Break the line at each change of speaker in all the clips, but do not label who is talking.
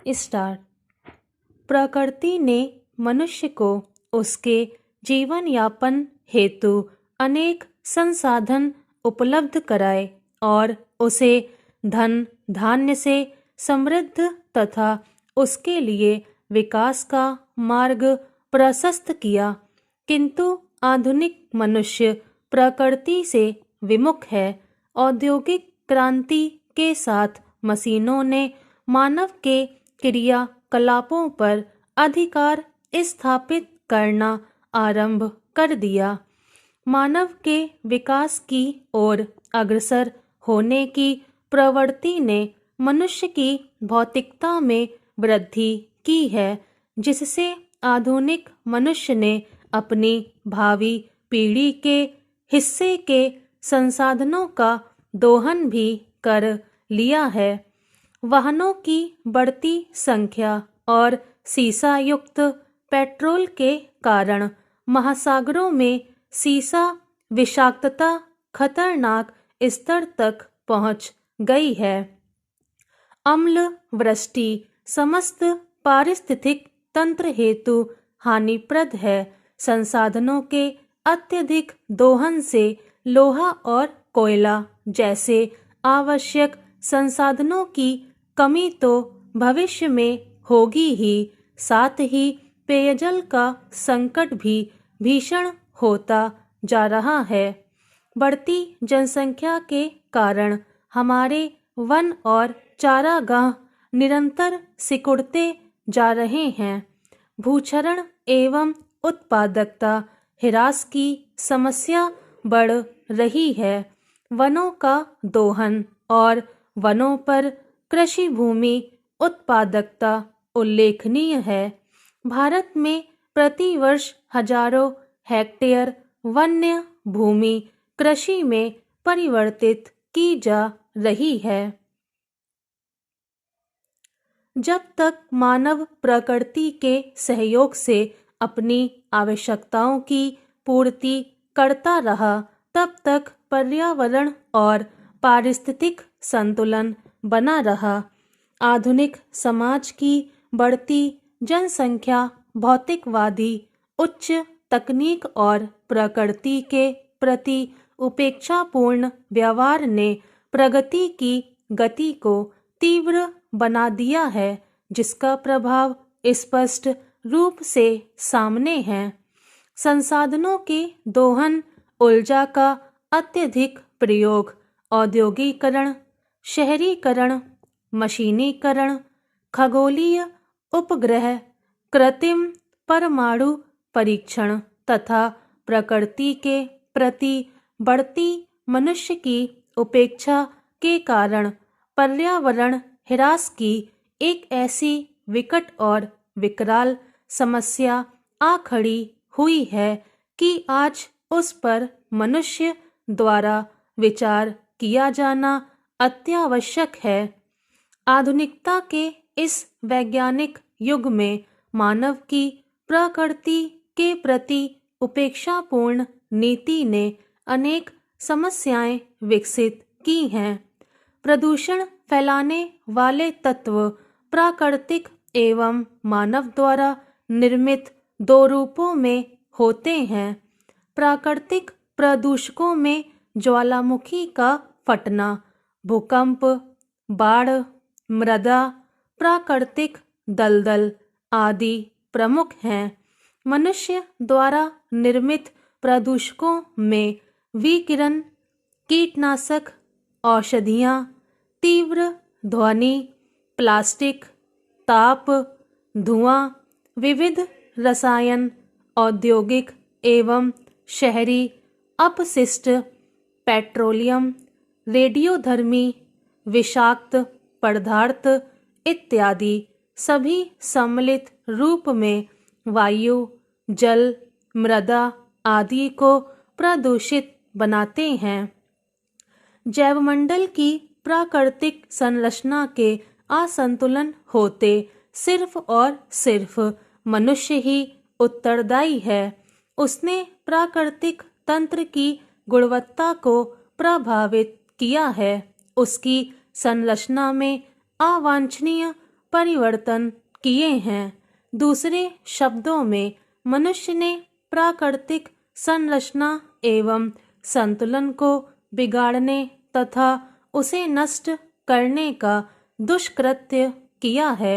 Start. प्रकृति ने मनुष्य को उसके जीवन यापन हेतु अनेक संसाधन उपलब्ध कराए और उसे धन धान्य से समृद्ध तथा उसके लिए विकास का मार्ग प्रशस्त किया। किंतु आधुनिक मनुष्य प्रकृति से विमुख है। औद्योगिक क्रांति के साथ मशीनों ने मानव के क्रियाकलापों पर अधिकार स्थापित करना आरंभ कर दिया। मानव के विकास की ओर अग्रसर होने की प्रवृत्ति ने मनुष्य की भौतिकता में वृद्धि की है, जिससे आधुनिक मनुष्य ने अपनी भावी पीढ़ी के हिस्से के संसाधनों का दोहन भी कर लिया है। वाहनों की बढ़ती संख्या और सीसा युक्त पेट्रोल के कारण महासागरों में सीसा विषाक्तता खतरनाक स्तर तक पहुंच गई है। अम्ल वृष्टि समस्त पारिस्थितिक तंत्र हेतु हानिप्रद है। संसाधनों के अत्यधिक दोहन से लोहा और कोयला जैसे आवश्यक संसाधनों की कमी तो भविष्य में होगी ही, साथ ही पेयजल का संकट भी भीषण होता जा रहा है। बढ़ती जनसंख्या के कारण हमारे वन और चारागाह निरंतर सिकुड़ते जा रहे हैं। भूक्षरण एवं उत्पादकता ह्रास की समस्या बढ़ रही है। वनों का दोहन और वनों पर कृषि भूमि उत्पादकता उल्लेखनीय है। भारत में प्रतिवर्ष हजारों हेक्टेयर वन्य भूमि कृषि में परिवर्तित की जा रही है। जब तक मानव प्रकृति के सहयोग से अपनी आवश्यकताओं की पूर्ति करता रहा, तब तक पर्यावरण और पारिस्थितिक संतुलन बना रहा। आधुनिक समाज की बढ़ती जनसंख्या, भौतिकवादी उच्च तकनीक और प्रकृति के प्रति उपेक्षापूर्ण व्यवहार ने प्रगति की गति को तीव्र बना दिया है, जिसका प्रभाव स्पष्ट रूप से सामने है। संसाधनों के दोहन, ऊर्जा का अत्यधिक प्रयोग, औद्योगिकरण, शहरीकरण, मशीनीकरण, खगोलीय उपग्रह, कृत्रिम परमाणु परीक्षण तथा प्रकृति के प्रति बढ़ती मनुष्य की उपेक्षा के कारण पर्यावरण ह्रास की एक ऐसी विकट और विकराल समस्या आ खड़ी हुई है कि आज उस पर मनुष्य द्वारा विचार किया जाना अत्यावश्यक है। आधुनिकता के इस वैज्ञानिक युग में मानव की प्रकृति के प्रति उपेक्षापूर्ण नीति ने अनेक समस्याएं विकसित की हैं। प्रदूषण फैलाने वाले तत्व प्राकृतिक एवं मानव द्वारा निर्मित दो रूपों में होते हैं। प्राकृतिक प्रदूषकों में ज्वालामुखी का फटना, भूकंप, बाढ़, मृदा प्राकृतिक दलदल आदि प्रमुख हैं। मनुष्य द्वारा निर्मित प्रदूषकों में विकिरण, कीटनाशक, औषधियाँ, तीव्र ध्वनि, प्लास्टिक, ताप, धुआं, विविध रसायन, औद्योगिक एवं शहरी अपशिष्ट, पेट्रोलियम, रेडियोधर्मी, विषाक्त पदार्थ इत्यादि सभी सम्मिलित रूप में वायु, जल, मृदा आदि को प्रदूषित बनाते हैं। जैवमंडल की प्राकृतिक संरचना के असंतुलन होते सिर्फ और सिर्फ मनुष्य ही उत्तरदायी है। उसने प्राकृतिक तंत्र की गुणवत्ता को प्रभावित किया है। उसकी संरचना में अवांछनीय परिवर्तन किए हैं। दूसरे शब्दों में मनुष्य ने प्राकृतिक संरचना एवं संतुलन को बिगाड़ने तथा उसे नष्ट करने का दुष्कृत्य किया है।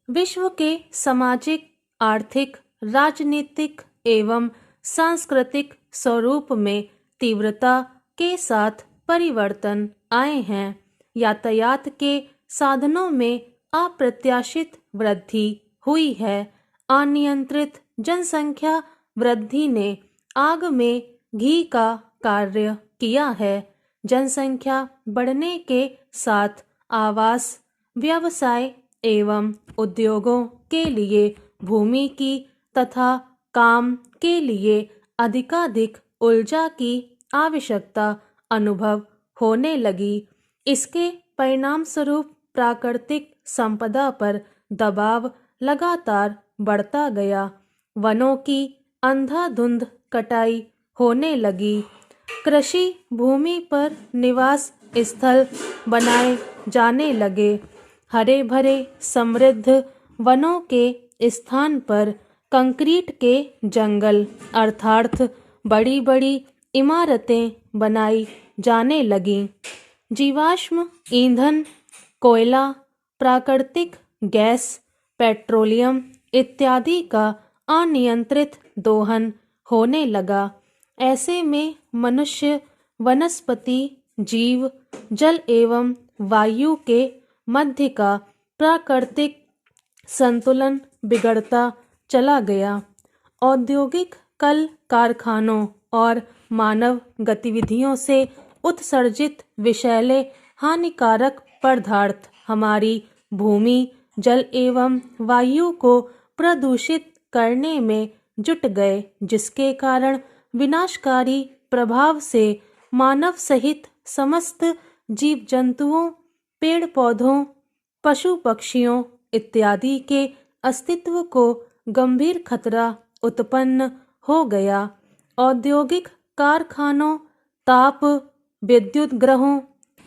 विश्व के सामाजिक, आर्थिक, राजनीतिक एवं सांस्कृतिक स्वरूप में तीव्रता के साथ परिवर्तन आए हैं। यातायात के साधनों में अप्रत्याशित वृद्धि हुई है। अनियंत्रित जनसंख्या वृद्धि ने आग में घी का कार्य किया है। जनसंख्या बढ़ने के साथ आवास, व्यवसाय एवं उद्योगों के लिए भूमि की तथा काम के लिए अधिकाधिक ऊर्जा की आवश्यकता अनुभव होने लगी। इसके परिणाम स्वरूप प्राकृतिक संपदा पर दबाव लगातार बढ़ता गया। वनों की अंधाधुंध कटाई होने लगी। कृषि भूमि पर निवास स्थल बनाए जाने लगे। हरे भरे समृद्ध वनों के स्थान पर कंक्रीट के जंगल अर्थात बड़ी बड़ी इमारतें बनाई जाने लगीं। जीवाश्म ईंधन, कोयला, प्राकृतिक गैस, पेट्रोलियम इत्यादि का अनियंत्रित दोहन होने लगा। ऐसे में मनुष्य, वनस्पति, जीव, जल एवं वायु के मध्य का प्राकृतिक संतुलन बिगड़ता चला गया। औद्योगिक कल कारखानों और मानव गतिविधियों से उत्सर्जित विषैले हानिकारक पदार्थ हमारी भूमि, जल एवं वायु को प्रदूषित करने में जुट गए, जिसके कारण विनाशकारी प्रभाव से मानव सहित समस्त जीव जंतुओं, पेड़ पौधों, पशु पक्षियों इत्यादि के अस्तित्व को गंभीर खतरा उत्पन्न हो गया। औद्योगिक कारखानों, ताप विद्युत ग्रहों,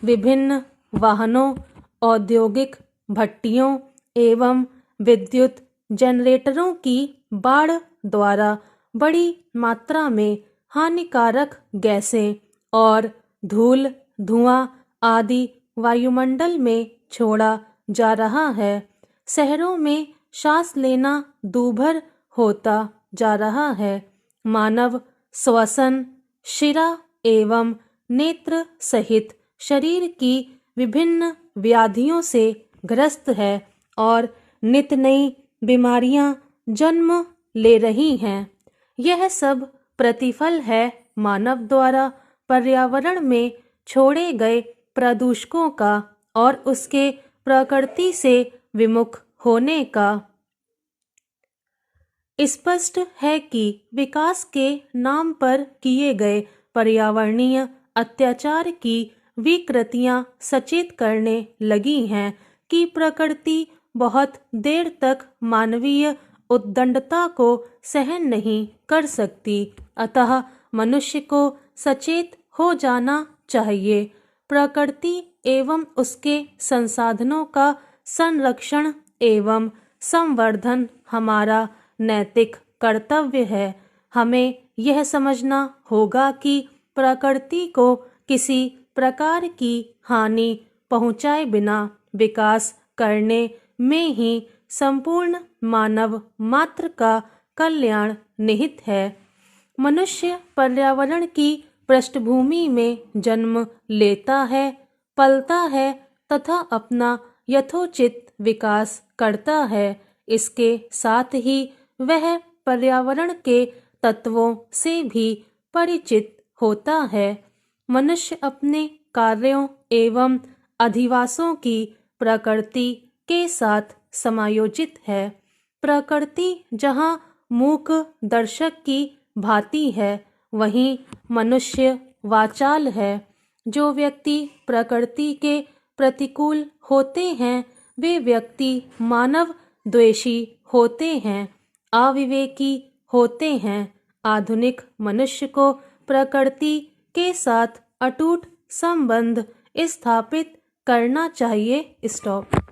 विभिन्न वाहनों, औद्योगिक भट्टियों एवं विद्युत जनरेटरों की बाढ़ द्वारा बड़ी मात्रा में हानिकारक गैसें और धूल, धुआं आदि वायुमंडल में छोड़ा जा रहा है। शहरों में सांस लेना दूभर होता जा रहा है। मानव श्वसन, शिरा एवं नेत्र सहित शरीर की विभिन्न व्याधियों से ग्रस्त है और नित नई बीमारियां जन्म ले रही हैं। यह सब प्रतिफल है मानव द्वारा पर्यावरण में छोड़े गए प्रदूषकों का और उसके प्रकृति से विमुख होने का। स्पष्ट है कि विकास के नाम पर किए गए पर्यावरणीय अत्याचार की विकृतियां सचेत करने लगी हैं कि प्रकृति बहुत देर तक मानवीय उद्दंडता को सहन नहीं कर सकती। अतः मनुष्य को सचेत हो जाना चाहिए। प्रकृति एवं उसके संसाधनों का संरक्षण एवं संवर्धन हमारा नैतिक कर्तव्य है। हमें यह समझना होगा कि प्रकृति को किसी प्रकार की हानि पहुंचाए बिना विकास करने में ही संपूर्ण मानव मात्र का कल्याण निहित है। मनुष्य पर्यावरण की पृष्ठभूमि में जन्म लेता है, पलता है तथा अपना यथोचित विकास करता है। इसके साथ ही वह पर्यावरण के तत्वों से भी परिचित होता है। मनुष्य अपने कार्यों एवं अधिवासों की प्रकृति के साथ समायोजित है। प्रकृति जहाँ मूक दर्शक की भांति है, वहीं मनुष्य वाचाल है। जो व्यक्ति प्रकृति के प्रतिकूल होते हैं, वे व्यक्ति मानव द्वेषी होते हैं, अविवेकी होते हैं। आधुनिक मनुष्य को प्रकृति के साथ अटूट संबंध स्थापित करना चाहिए स्टॉप।